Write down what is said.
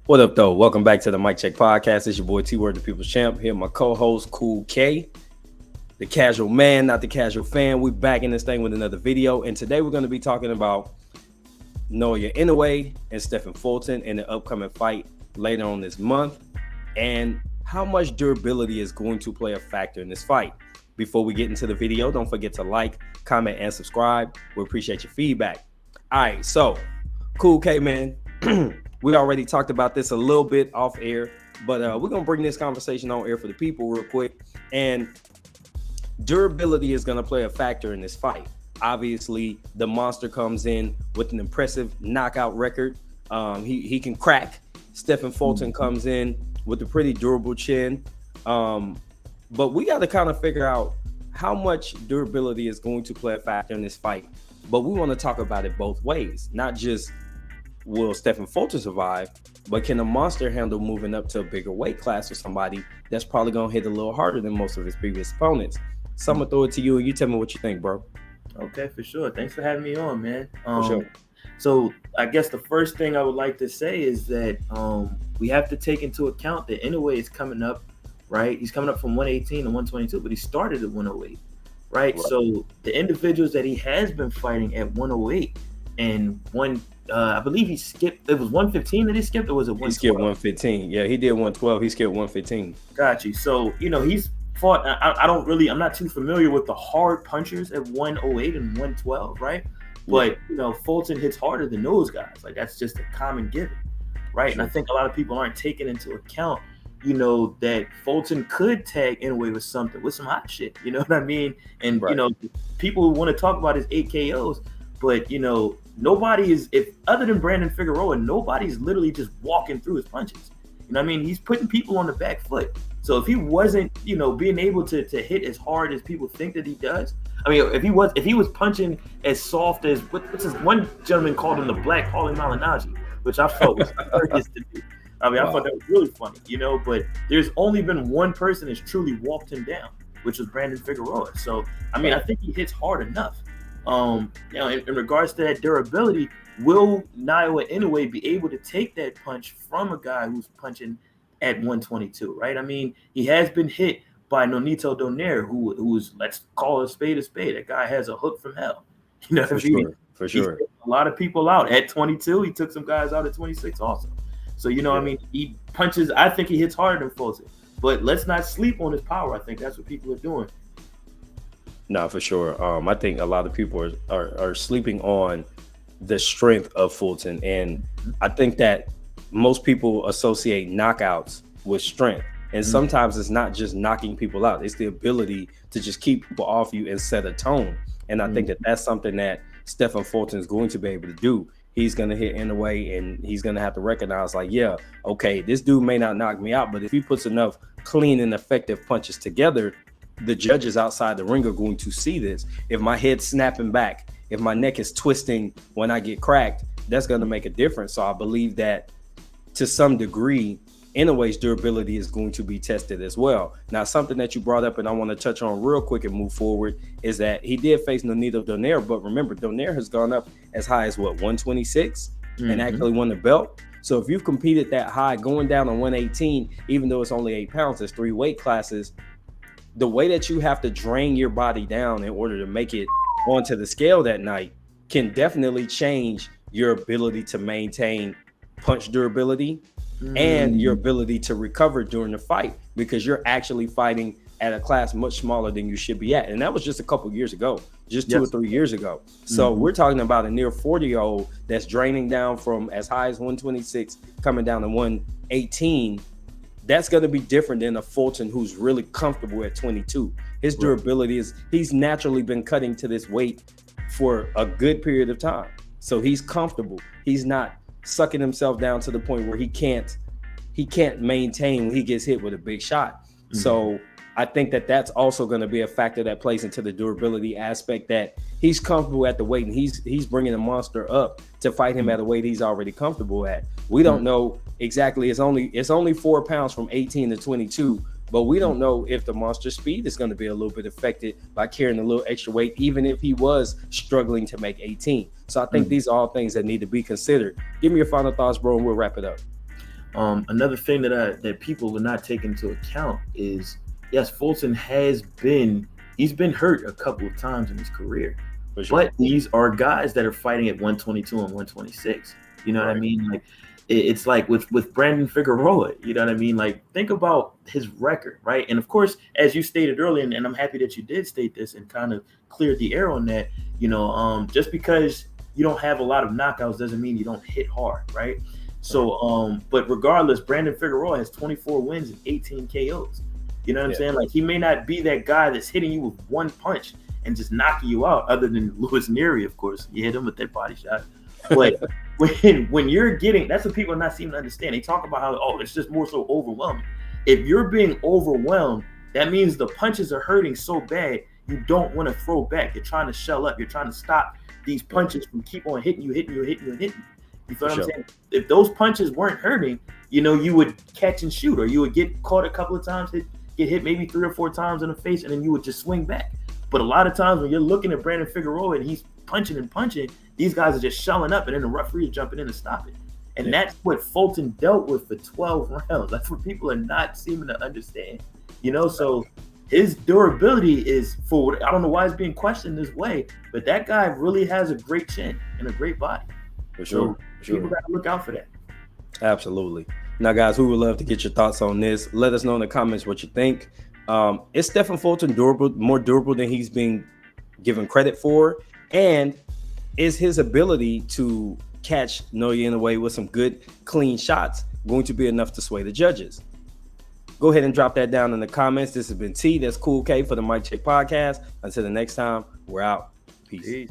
What up, though? Welcome back to the Mic Check Podcast. It's your boy T-Word, the People's Champ. Here, my co-host, Cool K, the casual man, not the casual fan. We're back in this thing with another video, and today we're going to be talking about Naoya Inoue and Stephen Fulton in the upcoming fight later on this month, and how much durability is going to play a factor in this fight. Before we get into the video, don't forget to like, comment, and subscribe. We appreciate your feedback. All right, so Cool K, man. We already talked about this a little bit off air, but we're going to bring this conversation on air for the people real quick. And durability is going to play a factor in this fight. Obviously, the monster comes in with an impressive knockout record. He can crack. Stephen Fulton comes in with a pretty durable chin. But we got to kind of figure out how much durability is going to play a factor in this fight. But we want to talk about it both ways, not just will Stephen Fulton survive, but can a monster handle moving up to a bigger weight class with somebody that's probably going to hit a little harder than most of his previous opponents? So I'm going to throw it to you and you tell me what you think, bro. Okay, for sure. Thanks for having me on, man. For sure. So I guess the first thing I would like to say is that we have to take into account that Inoue is coming up, right? He's coming up from 118 to 122, but he started at 108, right? So the individuals that he has been fighting at 108 and I believe he skipped. It was 115 that he skipped, or was it 112? He skipped 115. Yeah, he did 112. He skipped 115. Got you. So he's fought. I'm not too familiar with the hard punchers at 108 and 112, right? But Fulton hits harder than those guys. Like that's just a common given, right? And I think a lot of people aren't taking into account, that Fulton could tag Inoue with some hot shit. You know what I mean? And people want to talk about his 8 KOs, but nobody is, if other than Brandon Figueroa, nobody's literally just walking through his punches. You know what I mean? He's putting people on the back foot. So if he wasn't, being able to hit as hard as people think that he does, I mean, if he was punching as soft as what's this one gentleman called him the Black Paulie Malignaggi, which I felt was hilarious to do. I mean, I thought that was really funny, but there's only been one person that's truly walked him down, which was Brandon Figueroa. So I mean, I think he hits hard enough. In regards to that durability, will Naoya Inoue be able to take that punch from a guy who's punching at 122, right? I mean, he has been hit by Nonito Donaire, who's, let's call a spade a spade. That guy has a hook from hell. You know what I mean? For sure. He a lot of people out at 22. He took some guys out at 26 also. So, I mean, he punches. I think he hits harder than Fulton. But let's not sleep on his power. I think that's what people are doing. No, for sure. I think a lot of people are sleeping on the strength of Fulton. And I think that most people associate knockouts with strength. And sometimes it's not just knocking people out. It's the ability to just keep people off you and set a tone. And I think that that's something that Stephen Fulton is going to be able to do. He's going to hit Inoue and he's going to have to recognize like, yeah, okay, this dude may not knock me out, but if he puts enough clean and effective punches together, the judges outside the ring are going to see this. If my head's snapping back, if my neck is twisting when I get cracked, that's going to make a difference. So I believe that to some degree, Inoue's durability is going to be tested as well. Now, something that you brought up and I want to touch on real quick and move forward is that he did face Nonito Donaire, but remember, Donaire has gone up as high as 126 and actually won the belt. So if you've competed that high, going down to 118, even though it's only 8 pounds, it's 3 weight classes, the way that you have to drain your body down in order to make it onto the scale that night can definitely change your ability to maintain punch durability and your ability to recover during the fight, because you're actually fighting at a class much smaller than you should be at. And that was just a couple years ago, just 2 or 3 years ago. So we're talking about a near 40-year-old that's draining down from as high as 126, coming down to 118. That's going to be different than a Fulton who's really comfortable at 22. His durability is, he's naturally been cutting to this weight for a good period of time. So he's comfortable. He's not sucking himself down to the point where he can't maintain when he gets hit with a big shot. So I think that that's also going to be a factor that plays into the durability aspect, that he's comfortable at the weight and he's bringing the monster up to fight him at a weight he's already comfortable at. We don't know exactly. It's only 4 pounds from 18 to 22, but we don't know if the monster's speed is going to be a little bit affected by carrying a little extra weight, even if he was struggling to make 18. So I think these are all things that need to be considered. Give me your final thoughts, bro, and we'll wrap it up. Another thing that people are not taking into account is, yes, Fulton he's been hurt a couple of times in his career, but these are guys that are fighting at 122 and 126. You know what I mean? Like it's like with Brandon Figueroa. You know what I mean? Like think about his record, right? And of course, as you stated earlier, and I'm happy that you did state this and kind of cleared the air on that. You know, just because you don't have a lot of knockouts doesn't mean you don't hit hard, right? So, but regardless, Brandon Figueroa has 24 wins and 18 KOs. You know what I'm saying? Like he may not be that guy that's hitting you with one punch and just knocking you out, other than Luis Nery, of course. You hit him with that body shot. But when you're getting, that's what people are not seeming to understand. They talk about how, it's just more so overwhelming. If you're being overwhelmed, that means the punches are hurting so bad you don't want to throw back. You're trying to shell up. You're trying to stop these punches from keep on hitting you. You feel what I'm saying? If those punches weren't hurting, you would catch and shoot, or you would get caught a couple of times, get hit maybe 3 or 4 times in the face, and then you would just swing back. But a lot of times when you're looking at Brandon Figueroa and he's punching and punching, these guys are just shelling up, and then the referee is jumping in to stop it. And that's what Fulton dealt with for 12 rounds. That's what people are not seeming to understand. So his durability is I don't know why it's being questioned this way, but that guy really has a great chin and a great body. For sure. People got to look out for that. Absolutely. Now, guys, we would love to get your thoughts on this. Let us know in the comments what you think. Is Stephen Fulton more durable than he's being given credit for? And is his ability to catch Naoya Inoue with some good, clean shots going to be enough to sway the judges? Go ahead and drop that down in the comments. This has been T. That's Cool K for the Mic Check Podcast. Until the next time, we're out. Peace.